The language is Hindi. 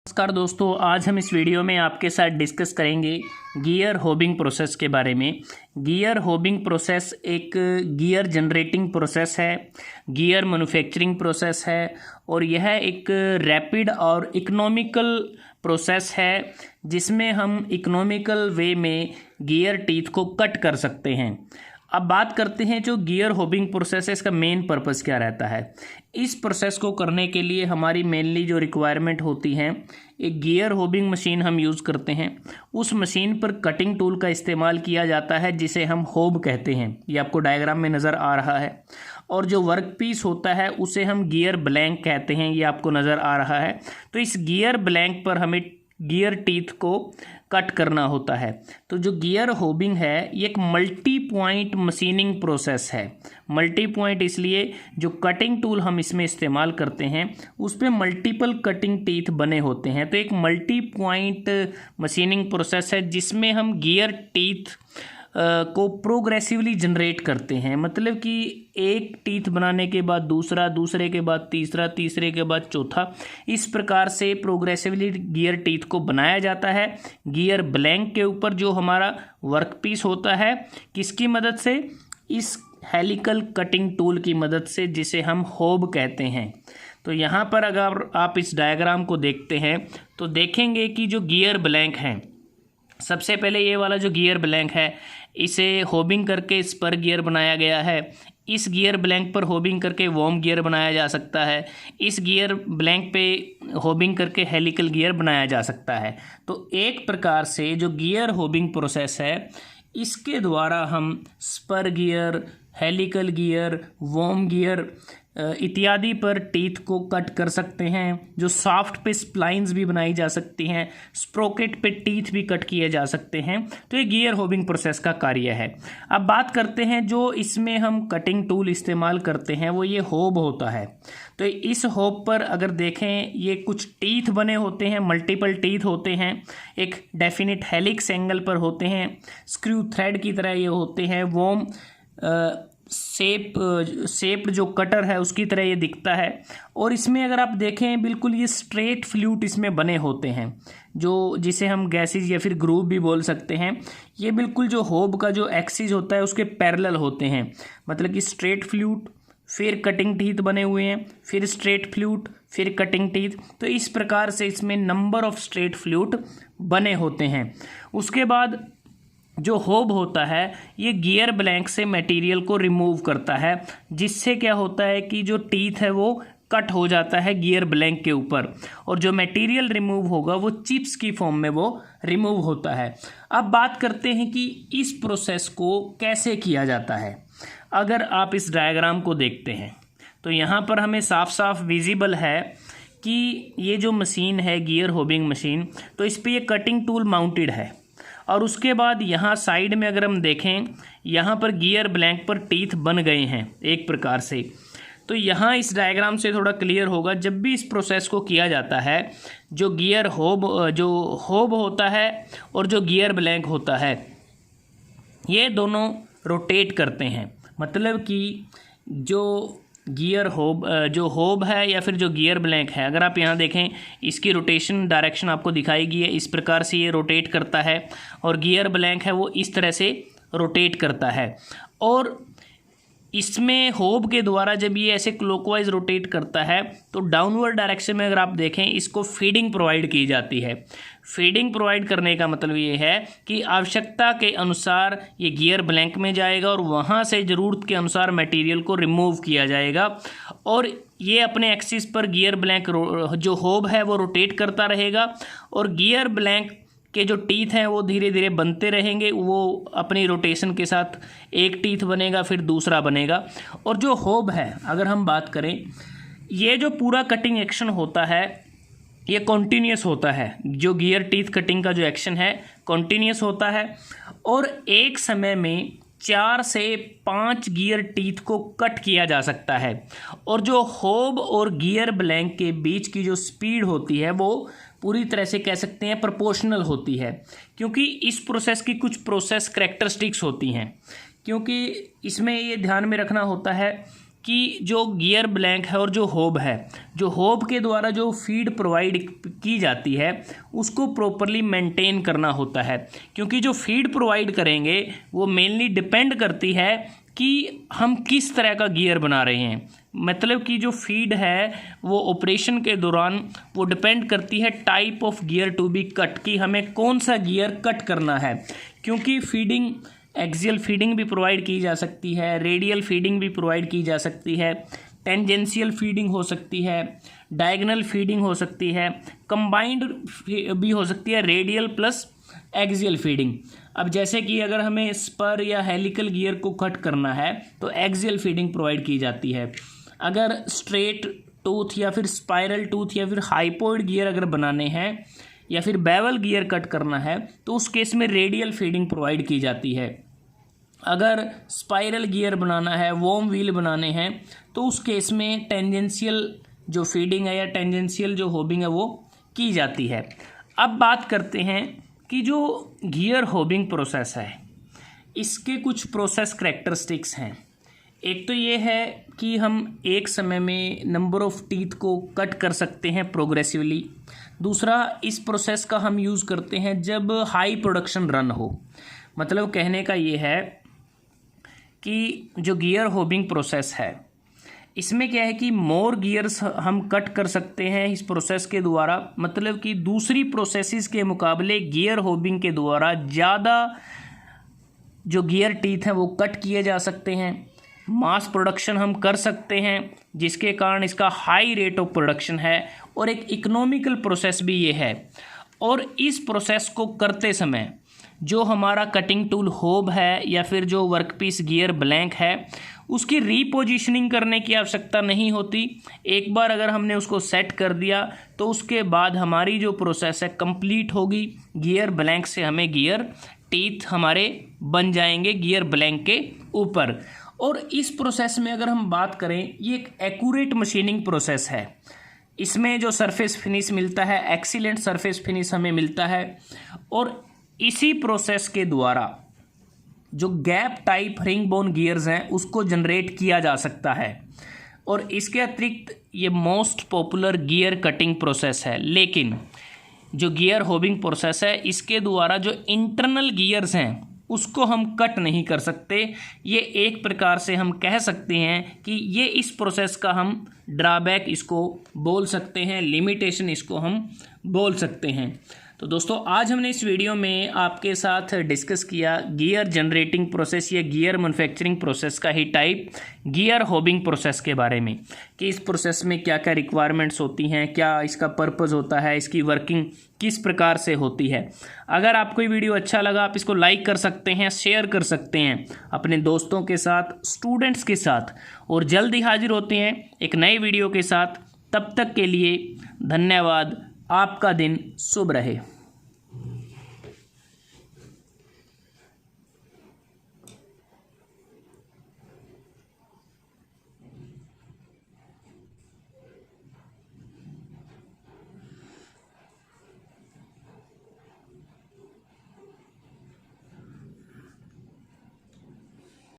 नमस्कार दोस्तों, आज हम इस वीडियो में आपके साथ डिस्कस करेंगे गियर होबिंग प्रोसेस के बारे में। गियर होबिंग प्रोसेस एक गियर जनरेटिंग प्रोसेस है, गियर मैन्युफैक्चरिंग प्रोसेस है और यह एक रैपिड और इकोनॉमिकल प्रोसेस है जिसमें हम इकोनॉमिकल वे में गियर टीथ को कट कर सकते हैं। अब बात करते हैं जो गियर होबिंग प्रोसेस है, इसका मेन पर्पस क्या रहता है। इस प्रोसेस को करने के लिए हमारी मेनली जो रिक्वायरमेंट होती है, एक गियर होबिंग मशीन हम यूज़ करते हैं। उस मशीन पर कटिंग टूल का इस्तेमाल किया जाता है जिसे हम होब कहते हैं। ये आपको डायग्राम में नज़र आ रहा है। और जो वर्क पीस होता है उसे हम गियर ब्लैंक कहते हैं, ये आपको नज़र आ रहा है। तो इस गियर ब्लैंक पर हमें गियर टीथ को कट करना होता है। तो जो गियर होबिंग है ये एक मल्टी पॉइंट मशीनिंग प्रोसेस है। मल्टी पॉइंट इसलिए जो कटिंग टूल हम इसमें इस्तेमाल करते हैं उस पर मल्टीपल कटिंग टीथ बने होते हैं। तो एक मल्टी पॉइंट मशीनिंग प्रोसेस है जिसमें हम गियर टीथ को प्रोग्रेसिवली जनरेट करते हैं। मतलब कि एक टीथ बनाने के बाद दूसरा, दूसरे के बाद तीसरा, तीसरे के बाद चौथा, इस प्रकार से प्रोग्रेसिवली गियर टीथ को बनाया जाता है। गियर ब्लैंक के ऊपर जो हमारा वर्क पीस होता है, किसकी मदद से? इस हेलिकल कटिंग टूल की मदद से, जिसे हम होब कहते हैं। तो यहाँ पर अगर आप इस डायग्राम को देखते हैं तो देखेंगे कि जो गियर ब्लैंक हैं, सबसे पहले ये वाला जो गियर ब्लैंक है इसे होबिंग करके स्पर गियर बनाया गया है। इस गियर ब्लैंक पर होबिंग करके वॉर्म गियर बनाया जा सकता है। इस गियर ब्लैंक पे होबिंग करके हेलिकल गियर बनाया जा सकता है। तो एक प्रकार से जो गियर होबिंग प्रोसेस है इसके द्वारा हम spur gear, helical gear, worm gear इत्यादि पर टीथ को कट कर सकते हैं। जो सॉफ्ट पे स्प्लाइंस भी बनाई जा सकती हैं, स्प्रोकेट पे टीथ भी कट किए जा सकते हैं। तो ये गियर होबिंग प्रोसेस का कार्य है। अब बात करते हैं जो इसमें हम कटिंग टूल इस्तेमाल करते हैं वो ये होब होता है। तो इस होब पर अगर देखें ये कुछ टीथ बने होते हैं, मल्टीपल टीथ होते हैं, एक डेफिनिट हेलिक्स एंगल पर होते हैं, स्क्रू थ्रेड की तरह ये होते हैं। वॉर्म शेप्ड जो कटर है उसकी तरह ये दिखता है। और इसमें अगर आप देखें बिल्कुल ये स्ट्रेट फ्लूट इसमें बने होते हैं, जो जिसे हम गैसेज या फिर ग्रूव भी बोल सकते हैं। ये बिल्कुल जो होब का जो एक्सिस होता है उसके पैरेलल होते हैं। मतलब कि स्ट्रेट फ्लूट, फिर कटिंग टीथ बने हुए हैं, फिर स्ट्रेट फ्लूट, फिर कटिंग टीथ। तो इस प्रकार से इसमें नंबर ऑफ स्ट्रेट फ्लूट बने होते हैं। उसके बाद जो होब होता है ये गियर ब्लैंक से मटेरियल को रिमूव करता है, जिससे क्या होता है कि जो टीथ है वो कट हो जाता है गियर ब्लैंक के ऊपर, और जो मटेरियल रिमूव होगा वो चिप्स की फॉर्म में वो रिमूव होता है। अब बात करते हैं कि इस प्रोसेस को कैसे किया जाता है। अगर आप इस डायग्राम को देखते हैं तो यहाँ पर हमें साफ साफ विजिबल है कि ये जो मशीन है गियर होबिंग मशीन, तो इस पर ये कटिंग टूल माउंटेड है। और उसके बाद यहाँ साइड में अगर हम देखें, यहाँ पर गियर ब्लैंक पर टीथ बन गए हैं एक प्रकार से। तो यहाँ इस डायग्राम से थोड़ा क्लियर होगा, जब भी इस प्रोसेस को किया जाता है जो गियर होब होता है और जो गियर ब्लैंक होता है ये दोनों रोटेट करते हैं। मतलब कि जो होब है या फिर जो गियर ब्लैंक है, अगर आप यहाँ देखें इसकी रोटेशन डायरेक्शन आपको दिखाई गई है। इस प्रकार से ये रोटेट करता है और गियर ब्लैंक है वो इस तरह से रोटेट करता है। और इसमें होब के द्वारा जब ये ऐसे क्लॉकवाइज रोटेट करता है तो डाउनवर्ड डायरेक्शन में अगर आप देखें इसको फीडिंग प्रोवाइड की जाती है। फीडिंग प्रोवाइड करने का मतलब ये है कि आवश्यकता के अनुसार ये गियर ब्लैंक में जाएगा और वहाँ से ज़रूरत के अनुसार मटेरियल को रिमूव किया जाएगा। और ये अपने एक्सिस पर गियर ब्लैंक जो होब है वो रोटेट करता रहेगा और गियर ब्लैंक के जो टीथ हैं वो धीरे धीरे बनते रहेंगे। वो अपनी रोटेशन के साथ एक टीथ बनेगा फिर दूसरा बनेगा। और जो होब है अगर हम बात करें, ये जो पूरा कटिंग एक्शन होता है ये कॉन्टीन्यूस होता है। जो गियर टीथ कटिंग का जो एक्शन है कॉन्टीन्यूस होता है और एक समय में 4 से 5 गियर टीथ को कट किया जा सकता है। और जो होब और गियर ब्लैंक के बीच की जो स्पीड होती है वो पूरी तरह से कह सकते हैं प्रोपोर्शनल होती है, क्योंकि इस प्रोसेस की कुछ प्रोसेस करैक्टरिस्टिक्स होती हैं। क्योंकि इसमें ये ध्यान में रखना होता है कि जो गियर ब्लैंक है और जो होब है, जो होब के द्वारा जो फीड प्रोवाइड की जाती है उसको प्रॉपरली मेंटेन करना होता है, क्योंकि जो फीड प्रोवाइड करेंगे वो मेनली डिपेंड करती है कि हम किस तरह का गियर बना रहे हैं। मतलब कि जो फीड है वो ऑपरेशन के दौरान वो डिपेंड करती है type of gear to be cut, कि हमें कौन सा गियर कट करना है, क्योंकि फीडिंग एक्सियल फीडिंग भी प्रोवाइड की जा सकती है, रेडियल फीडिंग भी प्रोवाइड की जा सकती है, टेंजेंशियल फीडिंग हो सकती है, डायगोनल फीडिंग हो सकती है, कंबाइंड भी हो सकती है, रेडियल प्लस एक्सियल फीडिंग। अब जैसे कि अगर हमें स्पर या हेलिकल गियर को कट करना है तो एक्सियल फीडिंग प्रोवाइड की जाती है। अगर स्ट्रेट टूथ या फिर स्पाइरल टूथ या फिर हाइपोइड गियर अगर बनाने हैं या फिर बेवल गियर कट करना है तो उस केस में रेडियल फीडिंग प्रोवाइड की जाती है। अगर स्पाइरल गियर बनाना है, वॉर्म व्हील बनाने हैं, तो उस केस में टेंजेंशियल जो फीडिंग है या टेंजेंशियल जो होबिंग है वो की जाती है। अब बात करते हैं कि जो गियर होबिंग प्रोसेस है इसके कुछ प्रोसेस करैक्टरिस्टिक्स हैं। एक तो ये है कि हम एक समय में नंबर ऑफ़ टीथ को कट कर सकते हैं प्रोग्रेसिवली। दूसरा, इस प्रोसेस का हम यूज़ करते हैं जब हाई प्रोडक्शन रन हो। मतलब कहने का ये है कि जो गियर होबिंग प्रोसेस है इसमें क्या है कि मोर गियर्स हम कट कर सकते हैं इस प्रोसेस के द्वारा। मतलब कि दूसरी प्रोसेसेस के मुकाबले गियर होबिंग के द्वारा ज़्यादा जो गियर टीथ हैं वो कट किए जा सकते हैं। मास प्रोडक्शन हम कर सकते हैं जिसके कारण इसका हाई रेट ऑफ प्रोडक्शन है और एक इकोनॉमिकल प्रोसेस भी ये है। और इस प्रोसेस को करते समय जो हमारा कटिंग टूल होब है या फिर जो वर्कपीस गियर ब्लैंक है उसकी रीपोजिशनिंग करने की आवश्यकता नहीं होती। एक बार अगर हमने उसको सेट कर दिया तो उसके बाद हमारी जो प्रोसेस है कंप्लीट होगी। गियर ब्लैंक से हमें गियर टीथ हमारे बन जाएंगे गियर ब्लैंक के ऊपर। और इस प्रोसेस में अगर हम बात करें, ये एक एक्यूरेट मशीनिंग प्रोसेस है। इसमें जो सरफेस फिनिश मिलता है, एक्सीलेंट सरफेस फिनिश हमें मिलता है। और इसी प्रोसेस के द्वारा जो gap type ring bone gears हैं उसको जनरेट किया जा सकता है। और इसके अतिरिक्त ये most popular gear cutting process है। लेकिन जो गियर होबिंग प्रोसेस है इसके द्वारा जो इंटरनल गियर्स हैं उसको हम कट नहीं कर सकते। ये एक प्रकार से हम कह सकते हैं कि ये इस प्रोसेस का हम ड्रॉबैक इसको बोल सकते हैं, लिमिटेशन इसको हम बोल सकते हैं। तो दोस्तों, आज हमने इस वीडियो में आपके साथ डिस्कस किया गियर जनरेटिंग प्रोसेस या गियर मैन्युफैक्चरिंग प्रोसेस का ही टाइप गियर होबिंग प्रोसेस के बारे में, कि इस प्रोसेस में क्या क्या रिक्वायरमेंट्स होती हैं, क्या इसका पर्पस होता है, इसकी वर्किंग किस प्रकार से होती है। अगर आपको ये वीडियो अच्छा लगा आप इसको लाइक कर सकते हैं, शेयर कर सकते हैं अपने दोस्तों के साथ, स्टूडेंट्स के साथ। और जल्द ही हाजिर होते हैं एक नए वीडियो के साथ। तब तक के लिए धन्यवाद। आपका दिन शुभ रहे।